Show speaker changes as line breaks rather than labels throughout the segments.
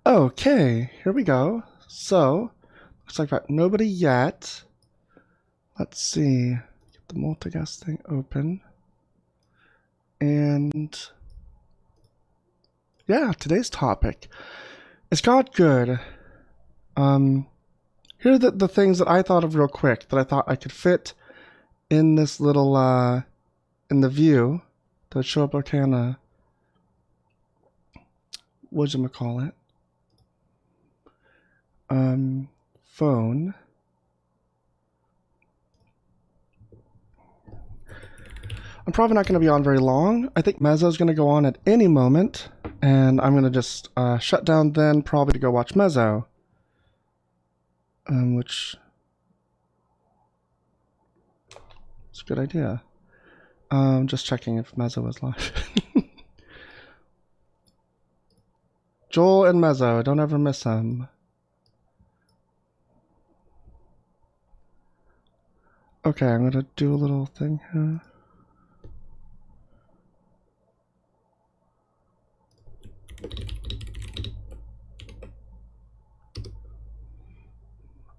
Okay, here we go. So, looks like I've got nobody yet. Let's see. Get the multicast thing open. And yeah, today's topic. Is God good? Here are the things that I thought of real quick that I thought I could fit in this little in the view that would show up okay on a whatchamacallit? Phone. I'm probably not going to be on very long. I think Mezzo's going to go on at any moment, and I'm going to just shut down then, probably to go watch Mezzo. Which is a good idea. Just checking if Mezzo was live. Joel and Mezzo, don't ever miss them. Okay, I'm going to do a little thing here.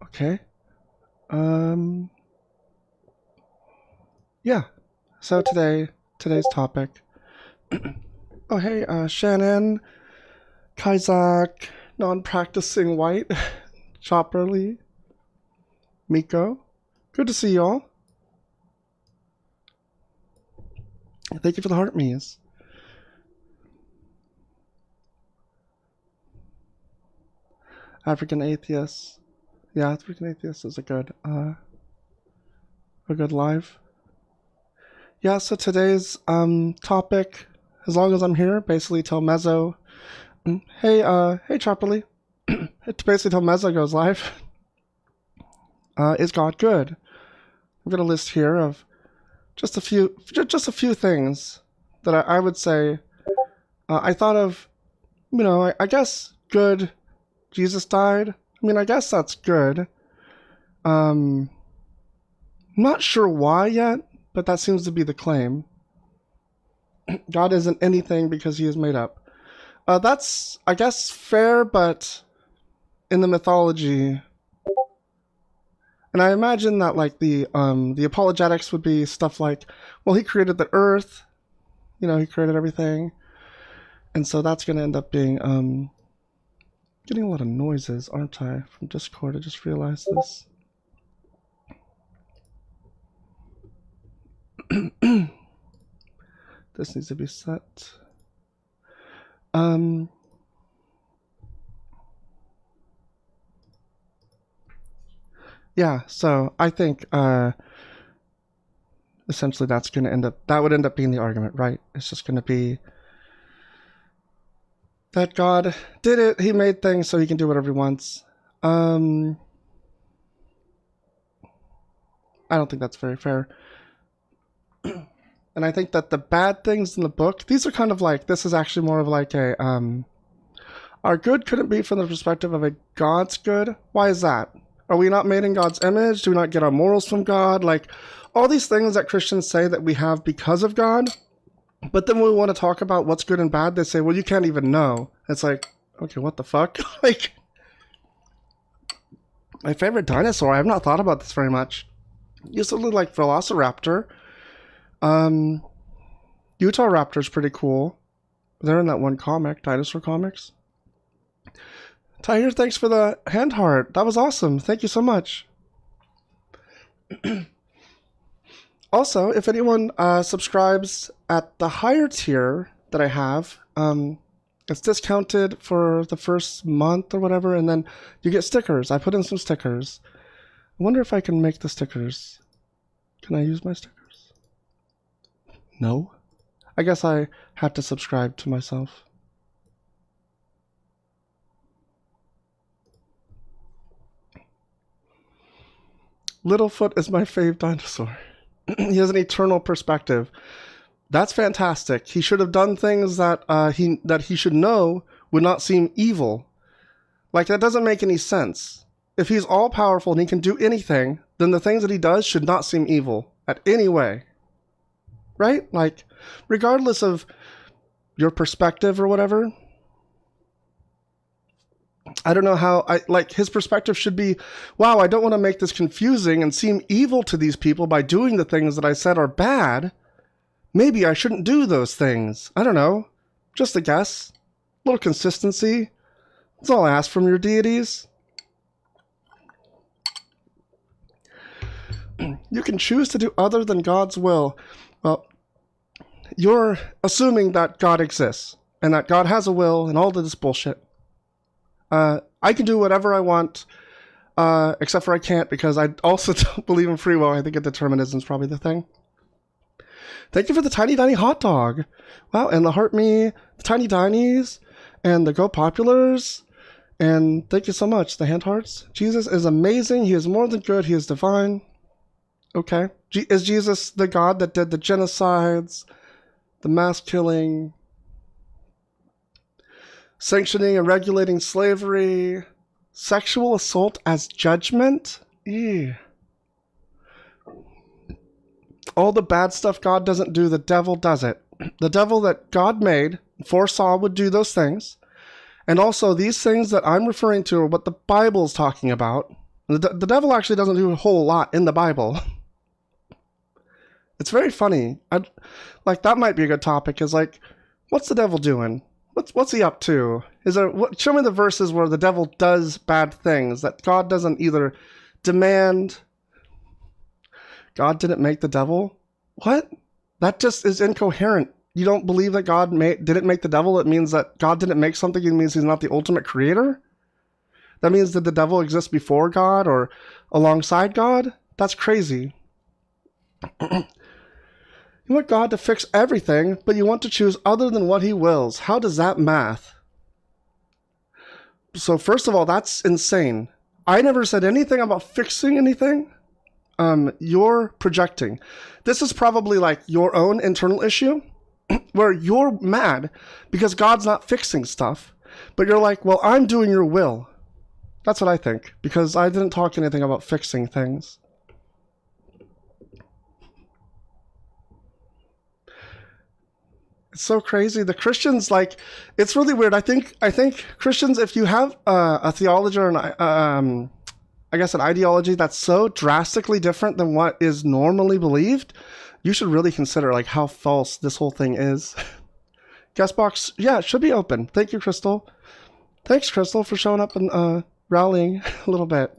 Okay. Yeah. So today's topic. Oh, hey, Shannon, Kaizak, non-practicing white, Chopperly, Miko. Good to see y'all. Thank you for the heart me's. African atheist. Yeah, African atheist is a good live. Yeah, so today's topic, as long as I'm here, basically till Mezzo. Hey Chopperly. To basically till Mezzo goes live. Is God good? I'm gonna list here of just a few things that I would say I thought of. You know, I guess good. Jesus died. I mean, I guess that's good. I'm not sure why yet, but that seems to be the claim. God isn't anything because he is made up. That's, I guess, fair, but in the mythology, and I imagine that like the apologetics would be stuff like, well, he created the earth, you know, he created everything, and so that's going to end up being getting a lot of noises, aren't I, from Discord? I just realized this. This needs to be set. Yeah, so I think essentially that would end up being the argument, right? It's just going to be that God did it, he made things so he can do whatever he wants. I don't think that's very fair. And I think that the bad things in the book, these are kind of like, this is actually more of like a, our good couldn't be from the perspective of a God's good. Why is that? Are we not made in God's image? Do we not get our morals from God? Like, all these things that Christians say that we have because of God, but then when we want to talk about what's good and bad, they say, well, you can't even know. It's like, okay, what the fuck? Like, my favorite dinosaur, I have not thought about this very much, used to look like Velociraptor. Utah Raptor's pretty cool. They're in that one comic, Dinosaur Comics. Tiger, thanks for the hand heart. That was awesome. Thank you so much. Also, if anyone subscribes at the higher tier that I have, it's discounted for the first month or whatever, and then you get stickers. I put in some stickers. I wonder if I can make the stickers. Can I use my stickers? No. I guess I have to subscribe to myself. Littlefoot is my fave dinosaur. He has an eternal perspective. That's fantastic. He should have done things that he should know would not seem evil. Like, that doesn't make any sense. If he's all powerful and he can do anything, then the things that he does should not seem evil at any way. Right? Like, regardless of your perspective or whatever, I don't know how, his perspective should be, wow, I don't want to make this confusing and seem evil to these people by doing the things that I said are bad. Maybe I shouldn't do those things. I don't know. Just a guess. A little consistency. That's all I ask from your deities. You can choose to do other than God's will. Well, you're assuming that God exists and that God has a will and all of this bullshit. I can do whatever I want, except for I can't because I also don't believe in free will. I think determinism is probably the thing. Thank you for the tiny tiny hot dog. Wow, and the Heart Me, the Tiny Dinies, and the Go Populars. And thank you so much, the hand hearts. Jesus is amazing. He is more than good. He is divine. Okay. Is Jesus the God that did the genocides, the mass killing, sanctioning and regulating slavery, sexual assault as judgment? Ew. All the bad stuff God doesn't do, the devil does it. The devil that God made, foresaw would do those things. And also these things that I'm referring to are what the Bible's talking about. The devil actually doesn't do a whole lot in the Bible. It's very funny. That might be a good topic, is like, what's the devil doing? What's he up to? Show me the verses where the devil does bad things that God doesn't either demand. God didn't make the devil? What? That just is incoherent. You don't believe that God didn't make the devil? It means that God didn't make something. It means he's not the ultimate creator? That means that the devil exists before God or alongside God? That's crazy. You want God to fix everything, but you want to choose other than what he wills. How does that math? So first of all, that's insane. I never said anything about fixing anything. You're projecting. This is probably like your own internal issue where you're mad because God's not fixing stuff, but you're like, well, I'm doing your will. That's what I think, because I didn't talk anything about fixing things. It's so crazy. The Christians, it's really weird. I think Christians, if you have a theology or an ideology that's so drastically different than what is normally believed, you should really consider how false this whole thing is. Guest box, yeah, it should be open. Thank you, Crystal. Thanks, Crystal, for showing up and rallying a little bit.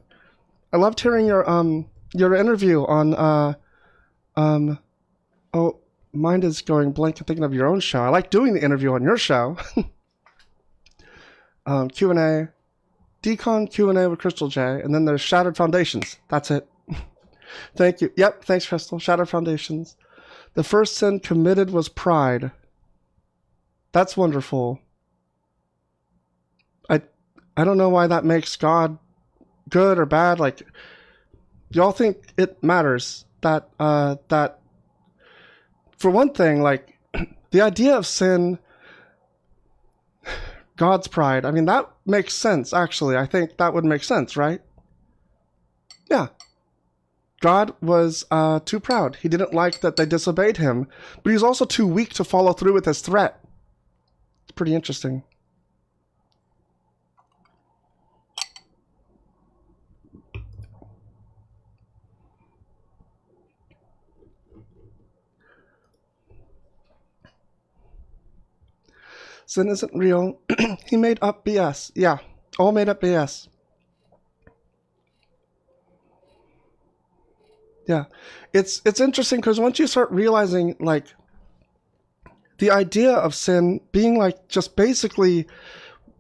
I loved hearing your interview on mind is going blank and thinking of your own show. I like doing the interview on your show. Q&A. Decon Q&A with Crystal J. And then there's Shattered Foundations. That's it. Thank you. Yep, thanks, Crystal. Shattered Foundations. The first sin committed was pride. That's wonderful. I don't know why that makes God good or bad. Y'all think it matters that for one thing, the idea of sin, God's pride, I mean, that makes sense, actually. I think that would make sense, right? Yeah. God was too proud. He didn't like that they disobeyed him, but he was also too weak to follow through with his threat. It's pretty interesting. Sin isn't real. He made up BS. Yeah, all made up BS. Yeah, it's interesting because once you start realizing the idea of sin being just basically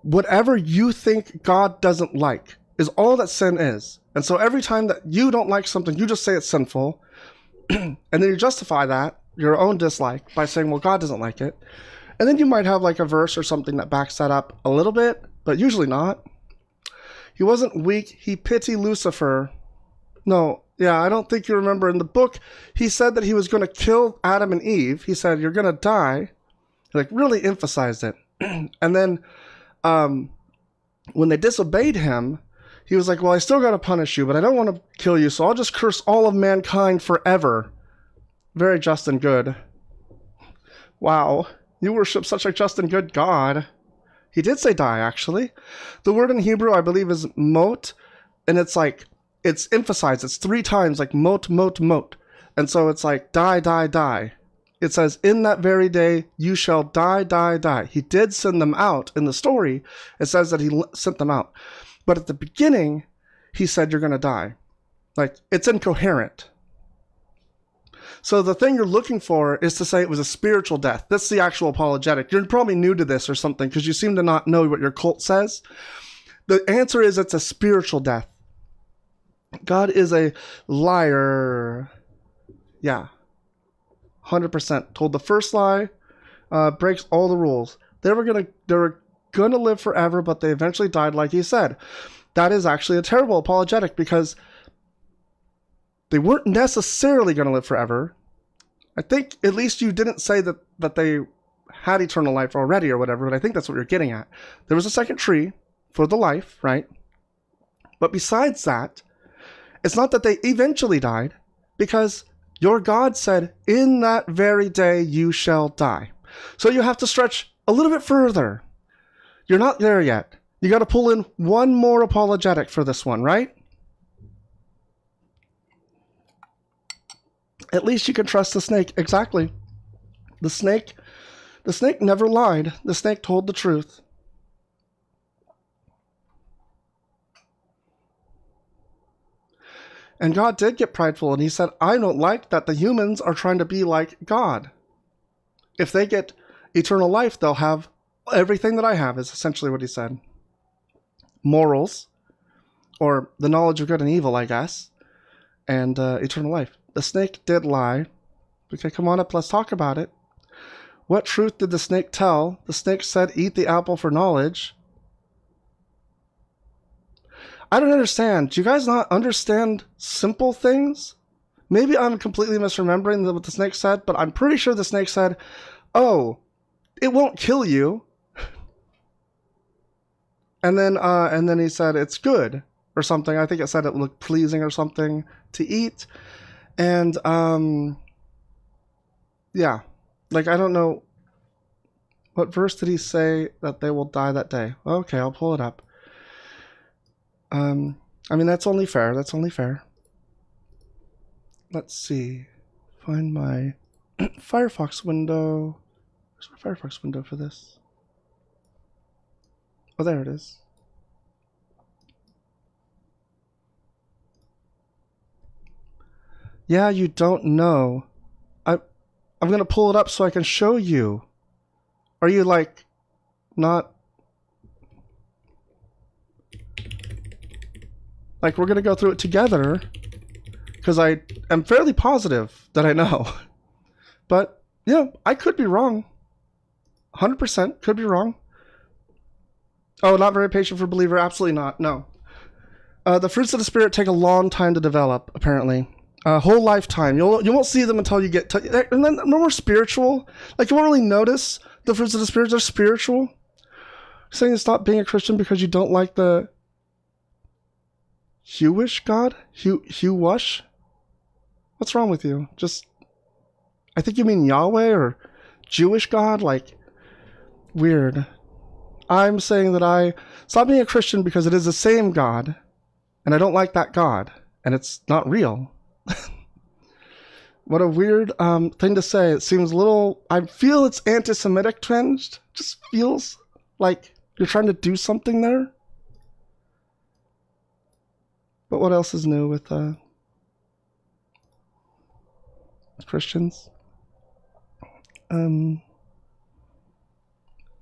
whatever you think God doesn't like is all that sin is. And so every time that you don't like something, you just say it's sinful. And then you justify that, your own dislike, by saying, well, God doesn't like it. And then you might have a verse or something that backs that up a little bit, but usually not. He wasn't weak. He pitied Lucifer. No, yeah, I don't think you remember. In the book, he said that he was going to kill Adam and Eve. He said, you're going to die. He really emphasized it. And then when they disobeyed him, he was like, well, I still got to punish you, but I don't want to kill you, so I'll just curse all of mankind forever. Very just and good. Wow. You worship such a just and good God. He did say die, actually. The word in Hebrew, I believe, is mot, and it's like, it's emphasized. It's 3 times, like mot, mot, mot. And so it's like die, die, die. It says, in that very day, you shall die, die, die. He did send them out in the story. It says that he sent them out. But at the beginning, he said, you're going to die. Like, it's incoherent. So the thing you're looking for is to say it was a spiritual death. That's the actual apologetic. You're probably new to this or something because you seem to not know what your cult says. The answer is it's a spiritual death. God is a liar. Yeah. 100%. Told the first lie, breaks all the rules. They were gonna live forever, but they eventually died, like he said. That is actually a terrible apologetic because they weren't necessarily going to live forever. I think at least you didn't say that they had eternal life already or whatever, but I think that's what you're getting at. There was a second tree for the life, right? But besides that, it's not that they eventually died, because your God said, in that very day you shall die. So you have to stretch a little bit further. You're not there yet. You got to pull in one more apologetic for this one, right? At least you can trust the snake. Exactly. The snake never lied. The snake told the truth. And God did get prideful, and he said, I don't like that the humans are trying to be like God. If they get eternal life, they'll have everything that I have, is essentially what he said. Morals, or the knowledge of good and evil, I guess, and eternal life. The snake did lie. Okay, come on up, let's talk about it. What truth did the snake tell? The snake said, eat the apple for knowledge. I don't understand. Do you guys not understand simple things? Maybe I'm completely misremembering what the snake said, but I'm pretty sure the snake said, oh, it won't kill you. And then he said, it's good, or something. I think it said it looked pleasing or something to eat. And, yeah. Like, I don't know. What verse did he say that they will die that day? Okay, I'll pull it up. I mean, that's only fair. That's only fair. Let's see. Find my Firefox window. Where's my Firefox window for this? Oh, there it is. Yeah, you don't know. I'm going to pull it up so I can show you. Are you, like, not... Like, we're going to go through it together, because I am fairly positive that I know. But, yeah, I could be wrong. 100% could be wrong. Oh, not very patient for believer. Absolutely not. No. The fruits of the Spirit take a long time to develop, apparently. A whole lifetime. You won't see them until you get to... And then no more spiritual. Like, you won't really notice the fruits of the Spirit are spiritual. Saying to stop being a Christian because you don't like the Hewish God? Hewish? What's wrong with you? Just... I think you mean Yahweh or Jewish God? Like, weird. I'm saying that I stop being a Christian because it is the same God, and I don't like that God, and it's not real. What a weird thing to say. It seems a little... I feel it's anti-Semitic tinged. Just feels like you're trying to do something there. But what else is new with Christians? One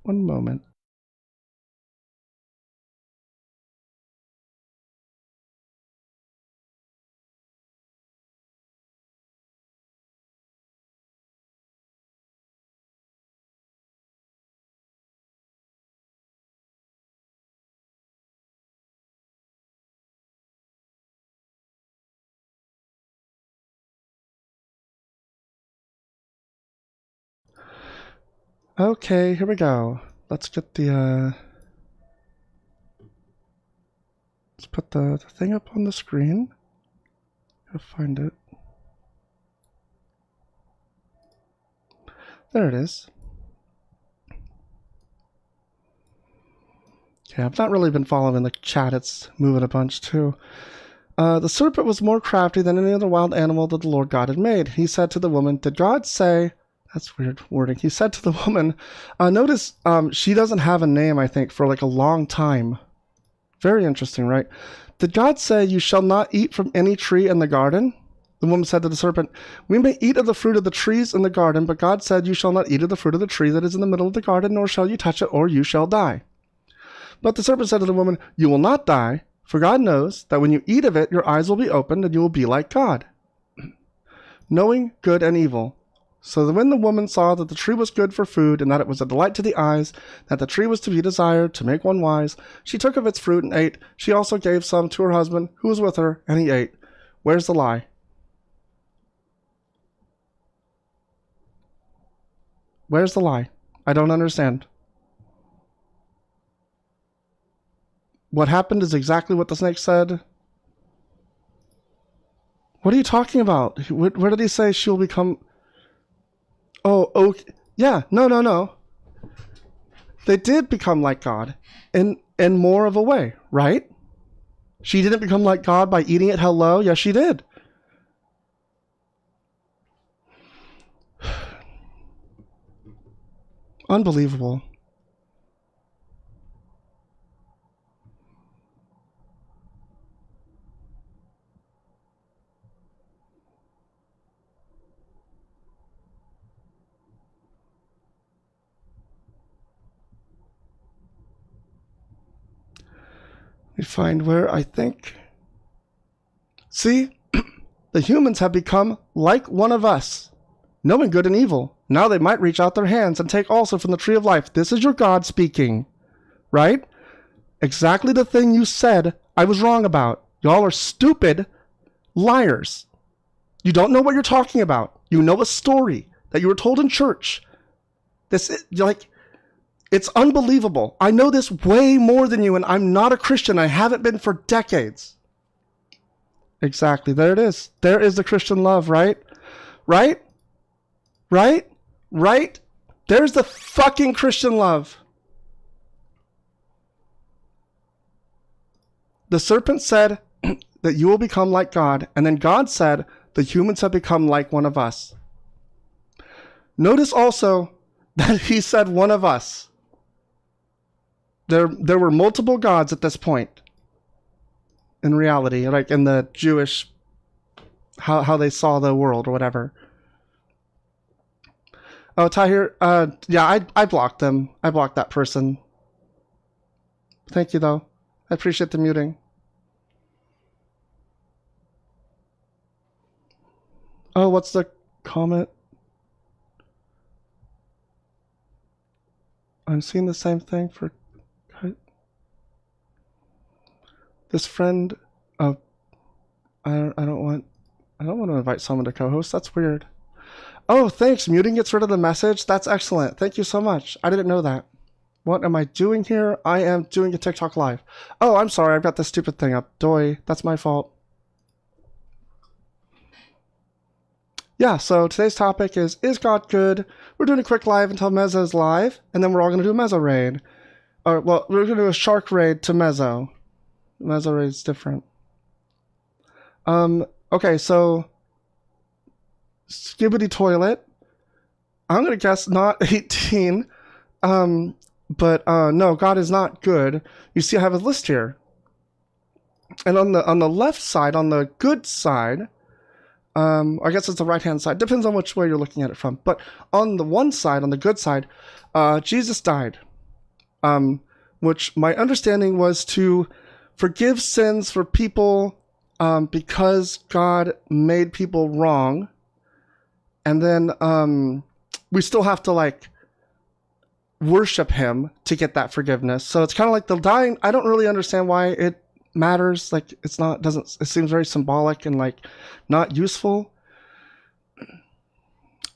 moment. Okay, here we go. Let's get the let's put the thing up on the screen. Gotta find it. There it is. Yeah, I've not really been following the chat. It's moving a bunch too. The serpent was more crafty than any other wild animal that the Lord God had made. He said to the woman, did God say... That's weird wording. He said to the woman, notice she doesn't have a name, I think, for like a long time. Very interesting, right? Did God say, you shall not eat from any tree in the garden? The woman said to the serpent, we may eat of the fruit of the trees in the garden, but God said, you shall not eat of the fruit of the tree that is in the middle of the garden, nor shall you touch it, or you shall die. But the serpent said to the woman, you will not die, for God knows that when you eat of it, your eyes will be opened, and you will be like God, knowing good and evil. So when the woman saw that the tree was good for food, and that it was a delight to the eyes, that the tree was to be desired, to make one wise, she took of its fruit and ate. She also gave some to her husband, who was with her, and he ate. Where's the lie? Where's the lie? I don't understand. What happened is exactly what the snake said. What are you talking about? Where did he say she'll become... Oh, okay. Yeah, no. They did become like God in more of a way, right? She didn't become like God by eating it. Hello? Yes, she did. Unbelievable. We find where I think. See, the humans have become like one of us, knowing good and evil. Now they might reach out their hands and take also from the tree of life. This is your God speaking, right? Exactly the thing you said I was wrong about. Y'all are stupid liars. You don't know what you're talking about. You know a story that you were told in church. This is like... It's unbelievable. I know this way more than you, and I'm not a Christian. I haven't been for decades. Exactly. There it is. There is the Christian love, right? Right? Right? Right? There's the fucking Christian love. The serpent said that you will become like God, and then God said the humans have become like one of us. Notice also that he said one of us. There were multiple gods at this point. In reality, like in the Jewish, how they saw the world or whatever. Oh, Tahir, yeah, I blocked them. I blocked that person. Thank you, though. I appreciate the muting. Oh, what's the comment? I'm seeing the same thing for... This friend, I don't want to invite someone to co-host. That's weird. Oh, thanks. Muting gets rid of the message. That's excellent. Thank you so much. I didn't know that. What am I doing here? I am doing a TikTok live. Oh, I'm sorry. I've got this stupid thing up. Doy. That's my fault. Yeah, so today's topic is God good? We're doing a quick live until Mezzo's live, and then we're all going to do a Mezzo raid. Or, well, we're going to do a shark raid to Mezzo. Mezzo raid's different. Okay, so Skibidi Toilet. I'm gonna guess not 18. But no, God is not good. You see, I have a list here. And on the left side, on the good side, I guess it's the right-hand side. Depends on which way you're looking at it from. But on the one side, on the good side, Jesus died. Which my understanding was to forgive sins for people because God made people wrong. And then we still have to, like, worship him to get that forgiveness. So it's kind of like the dying. I don't really understand why it matters. Like, it's not, it seems very symbolic and, like, not useful.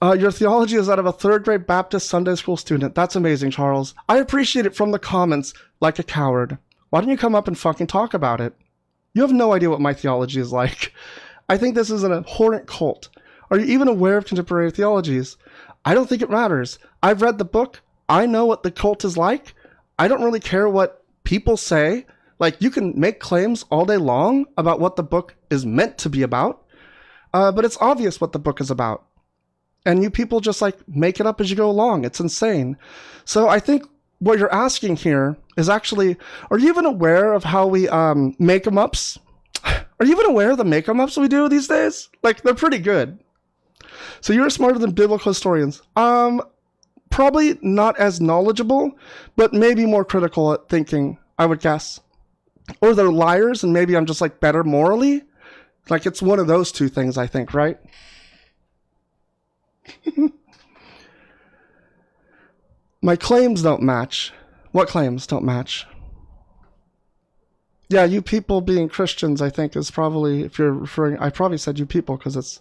Your theology is that of a third-grade Baptist Sunday school student. That's amazing, Charles. I appreciate it from the comments like a coward. Why don't you come up and fucking talk about it? You have no idea what my theology is like. I think this is an abhorrent cult. Are you even aware of contemporary theologies? I don't think it matters. I've read the book. I know what the cult is like. I don't really care what people say, like, you can make claims all day long about what the book is meant to be about, but it's obvious what the book is about. And you people just like make it up as you go along. It's insane. So I think what you're asking here is actually, are you even aware of how we make them ups? Are you even aware of the make them ups we do these days? Like, they're pretty good. So you're smarter than biblical historians. Probably not as knowledgeable, but maybe more critical at thinking, I would guess. Or they're liars and maybe I'm just like better morally. Like, it's one of those two things, I think, right? My claims don't match. What claims don't match? Yeah, you people being Christians, I think, is probably, if you're referring, I probably said you people because it's,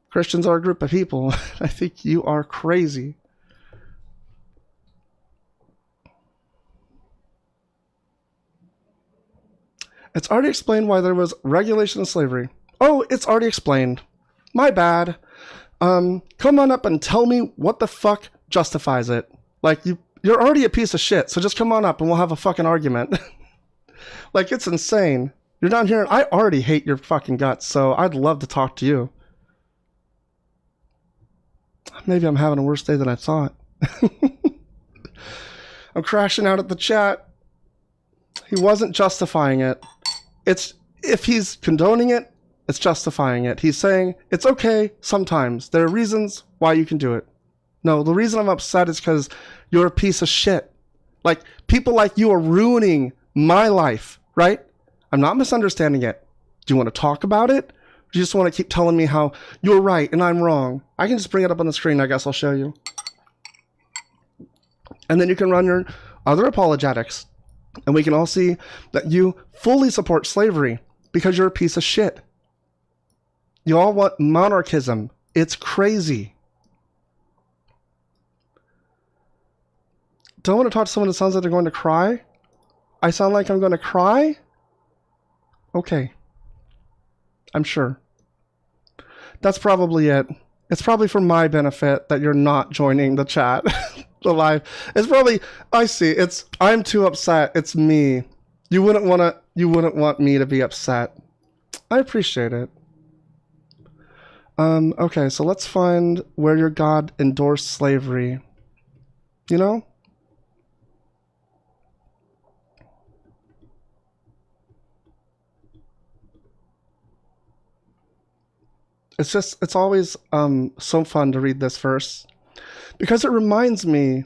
Christians are a group of people. I think you are crazy. It's already explained why there was regulation of slavery. Oh, it's already explained. My bad. Come on up and tell me what the fuck justifies it. Like, you're already a piece of shit, so just come on up and we'll have a fucking argument. Like, it's insane. You're down here and I already hate your fucking guts, so I'd love to talk to you. Maybe I'm having a worse day than I thought. I'm crashing out at the chat. He wasn't justifying it. It's, if he's condoning it, it's justifying it. He's saying it's okay sometimes. There are reasons why you can do it. No, the reason I'm upset is because you're a piece of shit. Like, people like you are ruining my life, right? I'm not misunderstanding it. Do you want to talk about it? Or do you just want to keep telling me how you're right and I'm wrong? I can just bring it up on the screen. I guess I'll show you. And then you can run your other apologetics. And we can all see that you fully support slavery because you're a piece of shit. You all want monarchism. It's crazy. Don't want to talk to someone that sounds like they're going to cry? I sound like I'm going to cry? Okay. I'm sure. That's probably it. It's probably for my benefit that you're not joining the chat. The live. It's probably, I see, it's, I'm too upset. It's me. You wouldn't want me to be upset. I appreciate it. Okay, so let's find where your God endorsed slavery. You know? It's just, it's always so fun to read this verse because it reminds me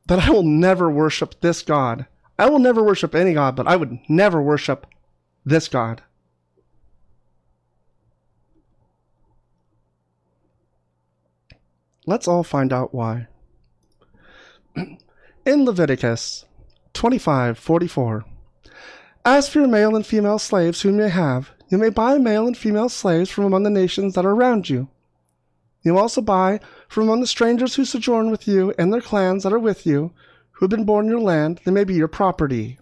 that I will never worship this God. I will never worship any God, but I would never worship this God. Let's all find out why. In Leviticus 25:44, as for your male and female slaves whom you have, you may buy male and female slaves from among the nations that are around you. You also buy from among the strangers who sojourn with you and their clans that are with you, who have been born in your land. They may be your property.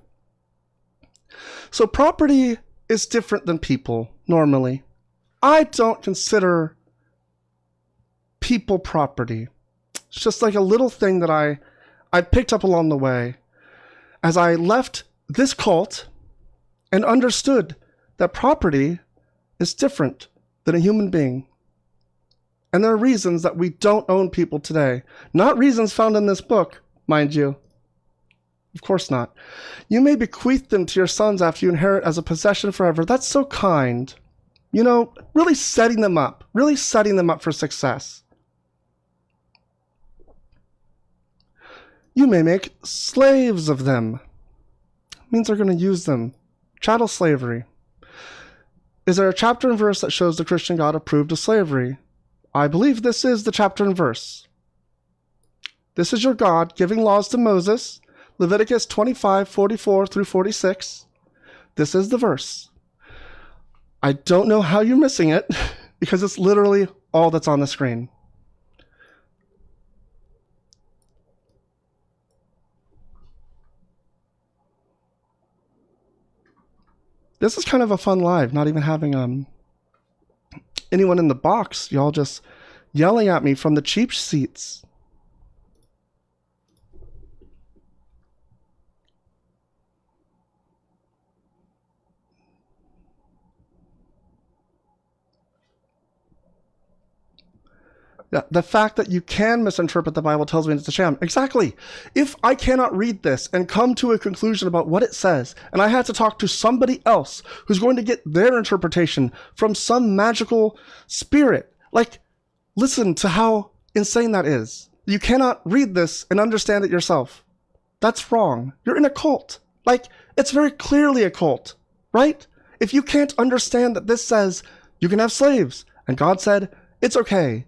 So property is different than people, normally. I don't consider people property. It's just like a little thing that I picked up along the way as I left this cult and understood that property is different than a human being. And there are reasons that we don't own people today. Not reasons found in this book, mind you. Of course not. You may bequeath them to your sons after you inherit as a possession forever. That's so kind. You know, really setting them up for success. You may make slaves of them. It means they're going to use them. Chattel slavery. Is there a chapter and verse that shows the Christian God approved of slavery? I believe this is the chapter and verse. This is your God giving laws to Moses, Leviticus 25:44 through 46. This is the verse. I don't know how you're missing it because it's literally all that's on the screen. This is kind of a fun live, not even having anyone in the box. Y'all just yelling at me from the cheap seats. Yeah, the fact that you can misinterpret the Bible tells me it's a sham. Exactly. If I cannot read this and come to a conclusion about what it says, and I had to talk to somebody else who's going to get their interpretation from some magical spirit, like, listen to how insane that is. You cannot read this and understand it yourself. That's wrong. You're in a cult. Like, it's very clearly a cult, right? If you can't understand that this says you can have slaves, and God said, it's okay.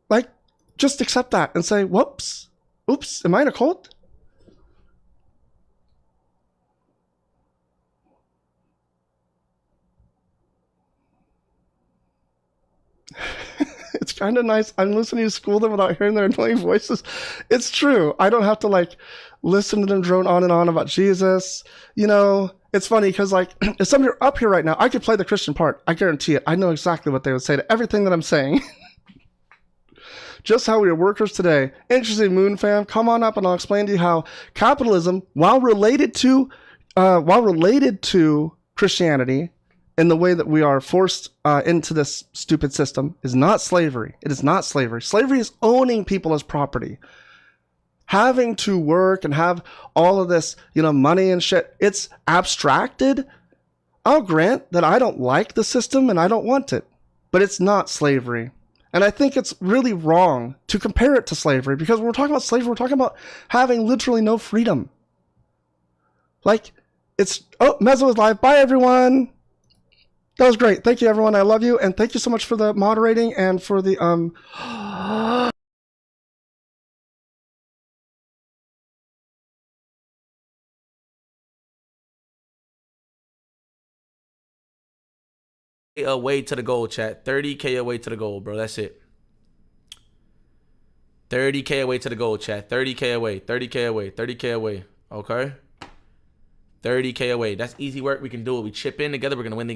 Like, just accept that and say, whoops, oops, am I in a cult? It's kind of nice. I'm listening to school them without hearing their annoying voices. It's true. I don't have to like listen to them drone on and on about Jesus. You know, it's funny because like if somebody were up here right now, I could play the Christian part. I guarantee it. I know exactly what they would say to everything that I'm saying. Just how we are workers today. Interesting, Moon Fam. Come on up and I'll explain to you how capitalism, while related to Christianity, in the way that we are forced into this stupid system, is not slavery. It is not slavery. Slavery is owning people as property. Having to work and have all of this, you know, money and shit, it's abstracted. I'll grant that I don't like the system and I don't want it, but it's not slavery. And I think it's really wrong to compare it to slavery, because when we're talking about slavery, we're talking about having literally no freedom. Like, it's, oh, Mezzo is live. Bye, everyone. That was great. Thank you, everyone. I love you. And thank you so much for the moderating and for the,
away to the goal, chat. 30K away to the goal, bro. That's it. 30K away to the goal, chat. 30K away. 30K away. 30K away. Okay? 30K away. That's easy work. We can do it. We chip in together. We're going to win the game.